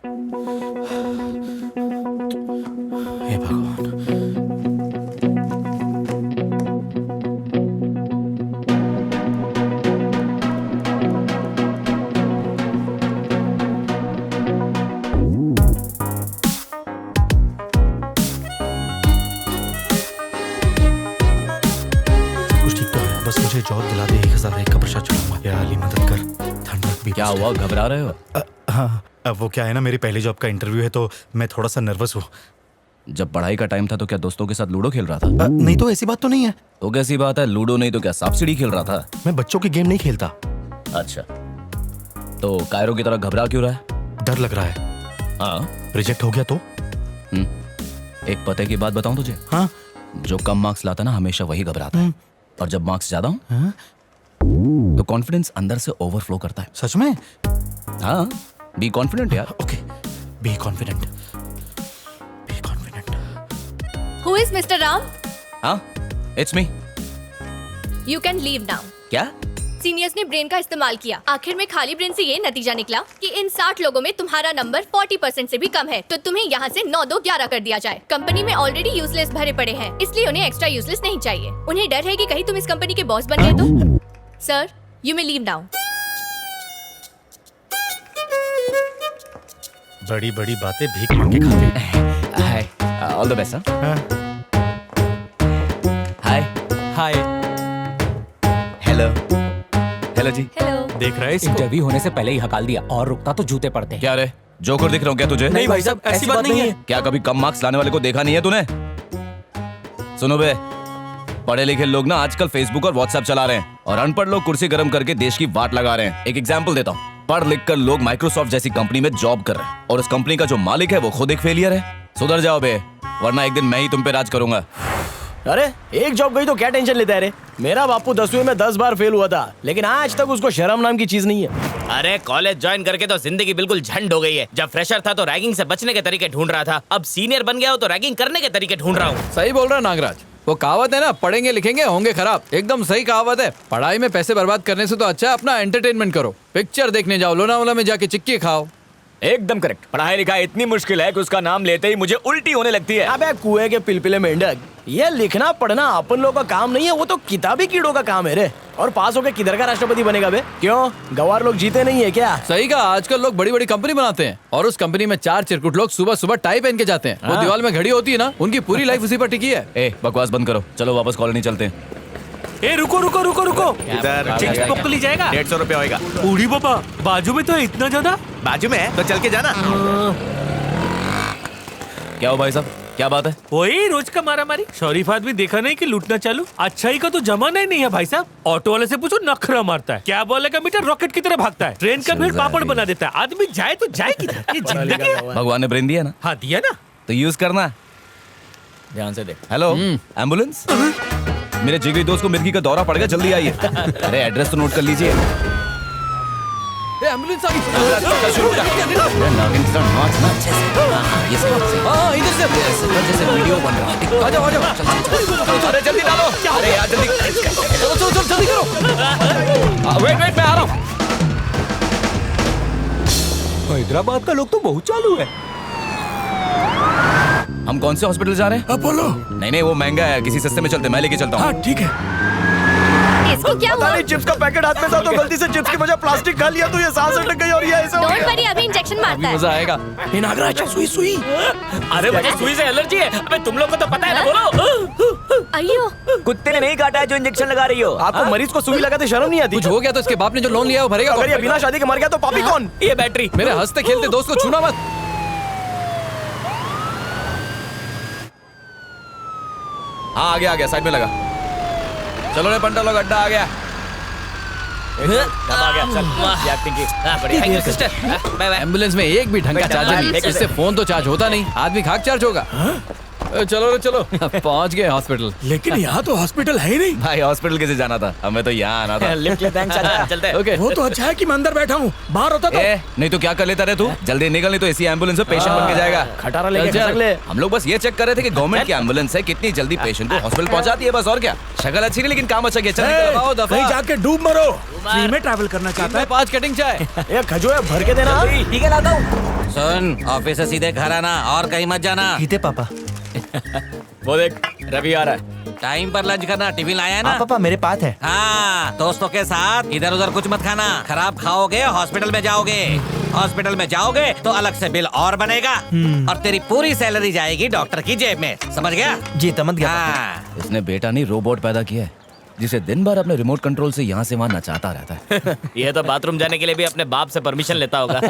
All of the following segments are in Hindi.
हे भगवान। बस मुझे जॉब दिला दे, 1001 का प्रसाद चढ़ाऊंगा। या अली मदद कर, ठंड लग भी। क्या हुआ, घबरा रहे हो? हाँ, अब वो क्या है ना, मेरी पहली जॉब का इंटरव्यू है तो मैं थोड़ा सा नर्वस हूँ। जब पढ़ाई का टाइम था तो क्या दोस्तों के साथ लूडो खेल रहा था? नहीं तो ऐसी बात तो नहीं है। तो कैसी बात है, लूडो नहीं तो क्या सांप सीढ़ी खेल रहा था? मैं बच्चों की गेम नहीं खेलता। अच्छा, तो कायरो की तरह घबरा क्यों रहा है? डर लग रहा है। हाँ, रिजेक्ट हो गया तो? एक पते की बात बताऊं तुझे? हाँ। जो कम मार्क्स लाता ना हमेशा वही घबराता है, और जब मार्क्स ज्यादा हो हाँ? तो कॉन्फिडेंस अंदर से ओवरफ्लो करता है। सच में? हाँ, बी कॉन्फिडेंट यार। Okay, be confident. Be confident. Who is Mr. Ram? हाँ, it's me. You can leave now. क्या? सीनियर्स ने ब्रेन का इस्तेमाल किया, आखिर में खाली ब्रेन से ये नतीजा निकला कि इन 60 लोगों में तुम्हारा नंबर 40% से भी कम है, तो तुम्हें यहाँ से 9-2-11 कर दिया जाए। कंपनी में ऑलरेडी यूजलेस भरे पड़े हैं, इसलिए उन्हें एक्स्ट्रा यूजलेस नहीं चाहिए। उन्हें डर है कि कहीं तुम इस कंपनी के बॉस बन गए तो। Sir, you may leave now. बड़ी बड़ी बातें भीख मांग के खाते। Hi, all the best. Hi hi. Hello hello जी। हेलो। देख रहा है इसको? इंटरव्यू होने से पहले ही हकाल दिया, और रुकता तो जूते पड़ते हैं। क्या रे, जोकर दिख रहा हूँ क्या तुझे? नहीं भाई साहब, ऐसी बात नहीं है। क्या कभी कम मार्क्स लाने वाले को देखा नहीं है तूने? सुनो बे, पढ़े लिखे लोग ना आजकल फेसबुक और व्हाट्सएप चला रहे हैं, और अनपढ़ लोग कुर्सी गर्म करके देश की वाट लगा रहे हैं। एक एग्जांपल देता हूँ, पढ़ लिख कर लोग माइक्रोसॉफ्ट जैसी कंपनी में जॉब कर रहे हैं, और उस कंपनी का जो मालिक है वो खुद एक फेलियर है। सुधर जाओ बे, वरना एक दिन मैं ही तुम पे राज करूंगा। अरे एक जॉब गई तो क्या टेंशन लेता है रे? मेरा बापू 10वीं में 10 बार फेल हुआ था, लेकिन आज तक उसको शर्म नाम की चीज नहीं है। अरे कॉलेज ज्वाइन करके तो जिंदगी बिल्कुल झंड हो गई है। जब फ्रेशर था तो रैगिंग से बचने के तरीके ढूंढ रहा था, अब सीनियर बन गया हो तो रैगिंग करने के तरीके ढूंढ रहा हूँ। सही बोल रहा है नागराज, वो कहावत है ना, पढ़ेंगे लिखेंगे होंगे खराब। एकदम सही कहावत है। पढ़ाई में पैसे बर्बाद करने से तो अच्छा है अपना एंटरटेनमेंट करो, पिक्चर देखने जाओ, लोनावाला में जाके चिक्की खाओ। एकदम करेक्ट। पढ़ाई लिखाई इतनी मुश्किल है कि उसका नाम लेते ही मुझे उल्टी होने लगती है। अबे कुएं के पिलपिले मेंढक, ये लिखना पढ़ना अपन लोगों का काम नहीं है, वो तो किताबी कीड़ों का काम है रे। और पास होके किधर का राष्ट्रपति बनेगा बे? क्यों, गवार लोग जीते नहीं है क्या? सही कहा, आजकल लोग बड़ी बड़ी कंपनी बनाते हैं, और उस कंपनी में 4 चिरकुट लोग सुबह सुबह टाई पहन के जाते हैं। वो दीवार में घड़ी होती है ना, उनकी पूरी लाइफ उसी पर टिकी है। ए, बकवास बंद करो, चलो वापस कॉलोनी चलते हैं। ए रुको रुको रुको रुको, इधर चिंच पॉप तो ली जाएगा? 150 रुपया होगा। बूढ़ी बाबा, बाजू में तो है इतना ज्यादा? बाजू में है तो चल के जाना। क्या हो भाई साहब, क्या बात है? वही रोज का मारा मारी। शरीफ आदमी देखा नहीं कि लूटना चालू? अच्छाई का तो जमाना ही नहीं है भाई साहब। ऑटो वाले से पूछो, नखरा मारता है। क्या बोलेगा मीटर रॉकेट की तरह भागता है, ट्रेन का भीड़ पापड़ बना देता है। आदमी जाए तो जाए किधर? ये जिंदगी है। भगवान ने ब्रेन दिया ना? हाँ दिया ना, तो यूज करना। ध्यान से देख। Hello, ambulance? मेरे जिगरी दोस्त को मिर्गी का दौरा पड़ गया, जल्दी आइए। अरे एड्रेस तो नोट कर लीजिए। एम्बुलेंस आ गई। जैसे वीडियो बन रहा है। आ जाओ आ जाओ। अरे जल्दी डालो। अरे यार जल्दी। चलो चलो चलो जल्दी करो। वेट वेट, मैं आ रहा हूँ। हैदराबाद का लोग तो बहुत चालू है। हम कौन से हॉस्पिटल जा रहे हैं? अपोलो। नहीं नहीं, वो महंगा है, किसी सस्ते में चलते, मैं लेके चलता हूँ। हाँ ठीक है। इसको क्या पता हुआ? नहीं, चिप्स का पैकेट हाथ में था तो गलती से चिप्स की वजह प्लास्टिक खा लिया तो ये सांस अटक गई और ये ऐसा हो डोंट गया। वरी, अभी इंजेक्शन मारता है। मजा आएगा। नागराज सुई सुई। अरे मुझे सुई से एलर्जी है। अबे तुम लोग को तो पता है ना, बोलो। अयो, कुत्ते ने नहीं काटा है जो इंजेक्शन लगा रही हो। आपको मरीज को सुई लगाते शर्म नहीं आती? कुछ हो गया तो इसके बाप ने जो लोन लिया है वो भरेगा। अगर ये बिना शादी के मर गया तो पापी कौन? ये बैटरी। मेरे हंसते खेलते दोस्त को छूना मत। हाँ आ गया, साइड में लगा। चलो रे पंडा लोग, अड्डा आ गया। आ गया, चल। ये एक्टिंग की। Thank you sister, bye bye. Ambulance में एक भी ढंग का चार्जर नहीं, इससे फोन तो चार्ज होता नहीं, आदमी खाक चार्ज होगा। चलो रे चलो पहुंच गए हॉस्पिटल। लेकिन यहाँ तो हॉस्पिटल है ही नहीं। भाई हॉस्पिटल कैसे जाना था, हमें तो यहाँ आना था। लिफ्ट ले थैंक्स चाचा। चलते हैं। ओके वो तो अच्छा है कि मैं अंदर बैठा हूँ, बाहर होता तो। नहीं तो क्या कर लेता रे तू, जल्दी निकल नहीं तो इसी एम्बुलेंस में पेशेंट बन के जाएगा। खटारा लेके चल, चल। खसक ले। हम लोग बस ये चेक कर रहे थे कि गवर्नमेंट की एम्बुलेंस है कितनी जल्दी पेशेंट को हॉस्पिटल पहुंचाती है, बस और क्या। शक्ल अच्छी नहीं लेकिन काम अच्छा किया। चल निकल, आओ दफा। कहीं जाके डूब मरो। फ्री में ट्रैवल करना चाहता है। 5 कटिंग चाय। ये खजूर भर के देना। ठीक है, लाता हूँ। सुन, ऑफिस से सीधे घर आना और कहीं मत जाना। ठीक है पापा। वो देख रवि आ रहा है। टाइम पर लंच करना, टिफिन लाया है ना? हाँ पापा मेरे पास है। हाँ, दोस्तों के साथ इधर उधर कुछ मत खाना, खराब खाओगे हॉस्पिटल में जाओगे। हॉस्पिटल में जाओगे तो अलग से बिल और बनेगा और तेरी पूरी सैलरी जाएगी डॉक्टर की जेब में, समझ गया? जी समझ गया। हाँ। इसने बेटा नहीं रोबोट पैदा किया है जिसे दिन भर अपने रिमोट कंट्रोल से यहाँ से वहाँ नचाता रहता है। ये तो बाथरूम जाने के लिए भी अपने बाप से परमिशन लेता होगा।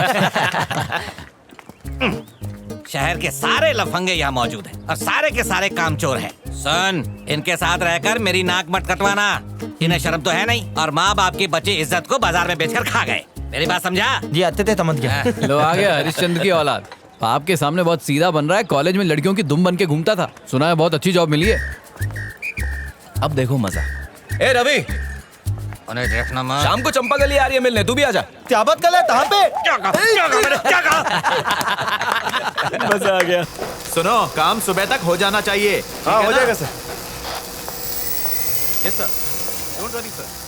शहर के सारे लफंगे यहाँ मौजूद हैं और सारे के सारे कामचोर हैं। सुन, इनके साथ रहकर मेरी नाक मत कटवाना, इन्हें शर्म तो है नहीं और माँ बाप की बची इज्जत को बाजार में बेचकर खा गए। मेरी बात समझा? जी आते थे समझ गया। लो आ गया हरिश्चंद्र की औलाद। बाप के सामने बहुत सीधा बन रहा है, कॉलेज में लड़कियों की दुम बन के घूमता था, सुना है बहुत अच्छी जॉब मिली है। अब देखो मजा। ए रवि, उन्हें देखना मत। शाम को चंपा गली आ रही है मिलने, तू भी आजा। क्या बात कर रहा है, कहाँ पे? क्या कहा? मजा आ गया। सुनो, काम सुबह तक हो जाना चाहिए। हाँ हो जाएगा sir. Yes sir, don't worry sir.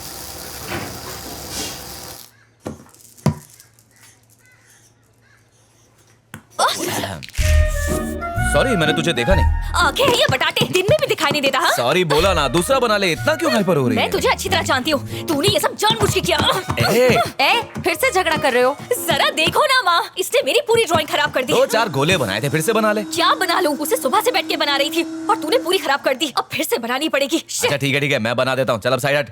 Sorry मैंने तुझे देखा नहीं। आंखें हैं ये बटाटे, दिन में भी दिखाई नहीं देता। हाँ? सॉरी बोला ना, दूसरा बना ले, इतना क्यों हाइपर हो रही मैं है? तुझे अच्छी तरह जानती हूँ, तूने ये सब जानबूझ के किया। फिर से झगड़ा कर रहे हो? जरा देखो ना माँ, इसने मेरी पूरी ड्राइंग खराब कर दी। 2-4 गोले बनाए थे, फिर से बना ले। क्या बना लूं? उसे सुबह से बैठ के बना रही थी और तूने पूरी खराब कर दी। अब फिर से बनानी पड़ेगी। शिट। अच्छा ठीक है मैं बना देता हूँ, चल अब साइड हट।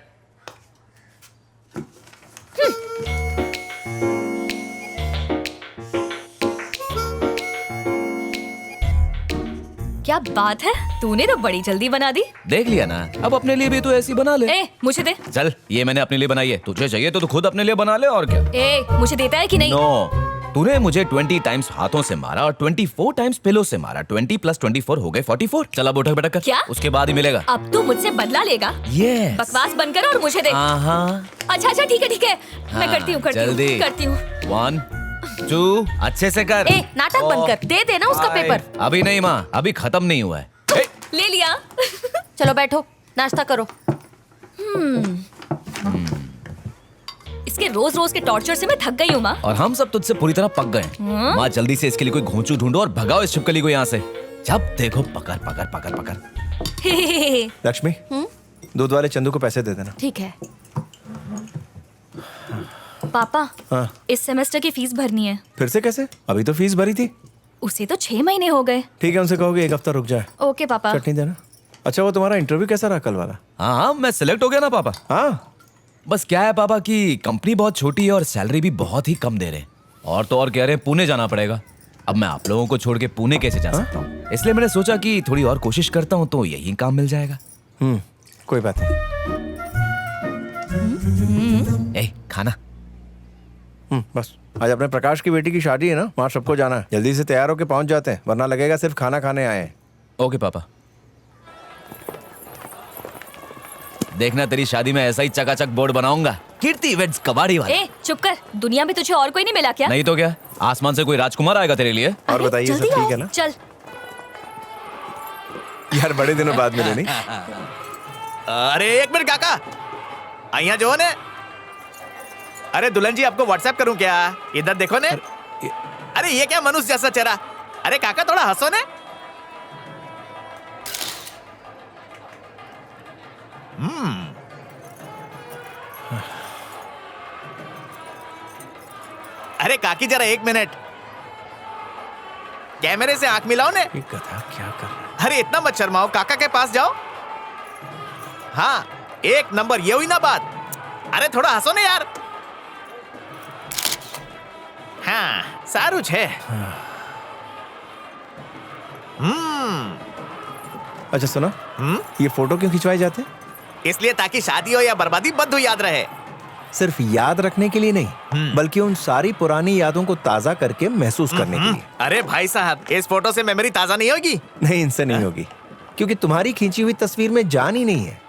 क्या बात है, तूने तो बड़ी जल्दी बना दी। देख लिया ना, अब अपने लिए भी तू ऐसी बना ले। ए, मुझे दे। चल ये मैंने अपने लिए बनाई है, तुझे चाहिए तो तू खुद अपने लिए बना ले और क्या। ए, मुझे देता है कि नहीं? नो, तूने मुझे 20 टाइम्स हाथों से मारा और 24 टाइम्स पिलो से मारा। 20 + 24 हो गए 44। चल अब उठक बैठक कर। क्या? उसके बाद ही मिलेगा। अब तू मुझसे बदला लेगा? Yes। बकवास बंद कर और मुझे दे। अच्छा ठीक है, मैं करती हूँ जल्दी। 1, 2 अच्छे से कर। ए, नाटक बंद कर, दे देना उसका 5 पेपर। अभी नहीं माँ, अभी खत्म नहीं हुआ है। ले लिया। चलो बैठो, नाश्ता करो। इसके रोज रोज के टॉर्चर से मैं थक गई हूँ माँ। और हम सब तुझसे पूरी तरह पक गए। माँ जल्दी से इसके लिए कोई घोंचू ढूंढो और भगाओ इस छिपकली को यहाँ से। जब देखो पकड़ पकड़ पकड़ पकड़। लक्ष्मी, दूध वाले चंदू को पैसे दे देना। ठीक है। पापा, हाँ। इस सेमेस्टर की फीस भरनी है। फिर से कैसे? अभी तो फीस भरी थी। उसे तो 6 महीने हो गए। ठीक है, उनसे कहोगे 1 हफ्ता रुक जाए। ओके पापा। चटनी देना। अच्छा वो तुम्हारा इंटरव्यू कैसा रहा कल वाला? हाँ मैं सिलेक्ट हो गया ना पापा। हाँ बस क्या है पापा कि कंपनी बहुत छोटी है और सैलरी भी बहुत ही कम दे रहे हैं। और तो और कह रहे हैं पुणे जाना पड़ेगा। अब मैं आप लोगों को छोड़ के पुणे कैसे जा सकता हूँ, इसलिए मैंने सोचा कि थोड़ी और कोशिश करता हूँ तो यही काम मिल जाएगा। कोई बात नहीं। ए खाना। बस आज अपने प्रकाश की बेटी की शादी है ना, वहाँ सबको जाना है। जल्दी से तैयार होके पहुंच जाते हैं, वरना लगेगा सिर्फ खाना खाने आए हैं। ओके पापा। देखना तेरी शादी में ऐसा ही चकाचक बोर्ड बनाऊंगा, कीर्ति इवेंट्स कबाड़ी वाला। ए, चुप कर, दुनिया में तुझे और कोई नहीं मिला क्या? नहीं तो क्या, आसमान से कोई राजकुमार आएगा तेरे लिए। और बताइए सब जल्दी ठीक आओ, है ना? चल। यार बड़े दिनों बाद मिले नहीं। अरे 1 मिनट काका, आइया जो ने। अरे दुल्हन जी आपको व्हाट्सएप करूं क्या? इधर देखो ने। अरे ये क्या मनुष्य जैसा चेहरा। अरे काका थोड़ा हंसो ने। अरे काकी जरा 1 मिनट, कैमरे से आंख मिलाओ ने। कथा क्या कर रहा है? अरे इतना मत शर्माओ, काका के पास जाओ। हाँ 1 नंबर, ये हुई ना बात। अरे थोड़ा हंसो ने यार। हाँ सारू छे। अच्छा सुनो, ये फोटो क्यों खिंचवाए जाते हैं? इसलिए ताकि शादी हो या बर्बादी बद्ध याद रहे। सिर्फ याद रखने के लिए नहीं बल्कि उन सारी पुरानी यादों को ताजा करके महसूस करने के लिए। अरे भाई साहब, इस फोटो से मेमोरी ताजा नहीं होगी? नहीं, इनसे नहीं होगी, क्योंकि तुम्हारी खींची हुई तस्वीर में जान ही नहीं है।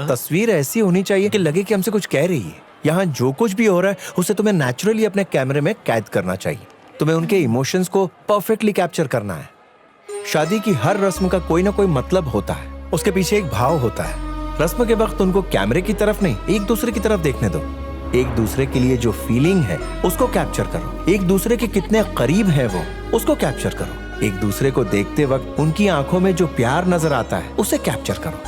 तस्वीर ऐसी होनी चाहिए कि लगे कि हमसे कुछ कह रही है। यहाँ जो कुछ भी हो रहा है उसे तुम्हें नेचुरली अपने कैमरे में कैद करना चाहिए। तुम्हें उनके इमोशंस को परफेक्टली कैप्चर करना है। शादी की हर रस्म का कोई ना कोई मतलब होता है, उसके पीछे एक भाव होता है। रस्म के वक्त उनको कैमरे की तरफ नहीं, एक दूसरे की तरफ देखने दो। एक दूसरे के लिए जो फीलिंग है उसको कैप्चर करो। एक दूसरे के कितने करीब है वो, उसको कैप्चर करो। एक दूसरे को देखते वक्त उनकी आंखों में जो प्यार नजर आता है उसे कैप्चर करो।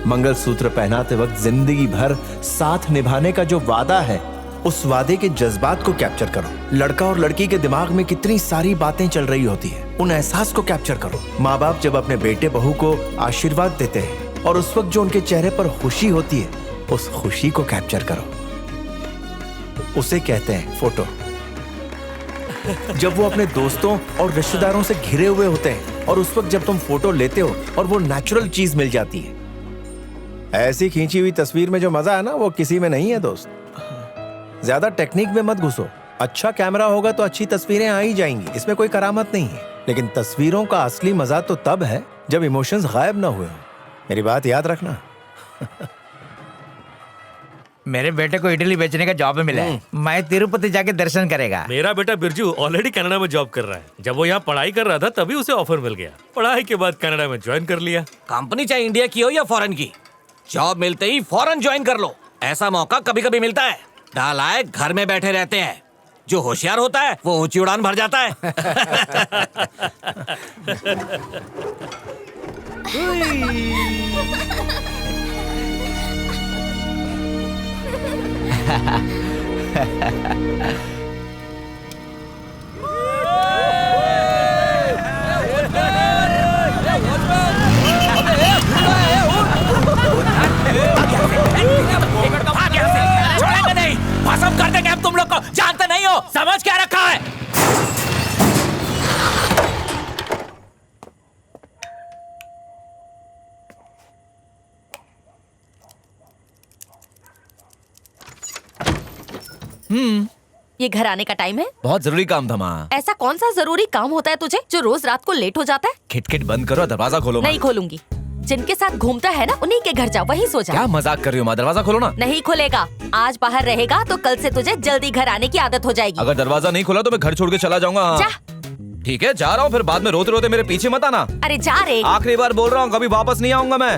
मंगलसूत्र पहनाते वक्त जिंदगी भर साथ निभाने का जो वादा है उस वादे के जज्बात को कैप्चर करो। लड़का और लड़की के दिमाग में कितनी सारी बातें चल रही होती है, उन एहसास को कैप्चर करो। माँ बाप जब अपने बेटे बहू को आशीर्वाद देते हैं और उस वक्त जो उनके चेहरे पर खुशी होती है उस खुशी को कैप्चर करो। उसे कहते हैं फोटो। जब वो अपने दोस्तों और रिश्तेदारों से घिरे हुए होते हैं और उस वक्त जब तुम फोटो लेते हो और वो नेचुरल चीज मिल जाती है। ऐसी खींची हुई तस्वीर में जो मजा है ना वो किसी में नहीं है दोस्त। ज्यादा टेक्निक में मत घुसो। अच्छा कैमरा होगा तो अच्छी तस्वीरें आ ही जाएंगी, इसमें कोई करामत नहीं है। लेकिन तस्वीरों का असली मजा तो तब है जब इमोशंस गायब ना हुए हो। मेरी बात याद रखना। मेरे बेटे को इडली बेचने का जॉब मिला है। मैं तिरुपति जाके दर्शन करेगा। मेरा बेटा बिरजू ऑलरेडी कनाडा में जॉब कर रहा है। जब वो यहाँ पढ़ाई कर रहा था तभी उसे ऑफर मिल गया। पढ़ाई के बाद कनाडा में ज्वाइन कर लिया। कंपनी चाहे इंडिया की हो या फॉरेन की, जॉब मिलते ही फौरन ज्वाइन कर लो। ऐसा मौका कभी कभी मिलता है। नालायक घर में बैठे रहते हैं, जो होशियार होता है वो ऊंची उड़ान भर जाता है। छोड़ेंगे नहीं, भस्म कर देंगे हम तुम लोग को। जानते नहीं हो, समझ क्या रखा है? ये घर आने का टाइम है। बहुत जरूरी काम था माँ। ऐसा कौन सा जरूरी काम होता है तुझे जो रोज रात को लेट हो जाता है? खिटखिट बंद करो, दरवाजा खोलो। नहीं खोलूंगी। जिनके साथ घूमता है ना उन्हीं के घर जाओ, वहीं सो जा। क्या मजाक कर रही हो माँ? दरवाजा खोलो ना। नहीं खुलेगा। आज बाहर रहेगा तो कल से तुझे जल्दी घर आने की आदत हो जाएगी। अगर दरवाजा नहीं खोला तो मैं घर छोड़ के चला जाऊंगा। जा। ठीक है, जा रहा हूँ। फिर बाद में रोते रोते मेरे पीछे मत आना। अरे जा रे। आखिरी बार बोल रहा हूँ, कभी वापस नहीं आऊंगा मैं।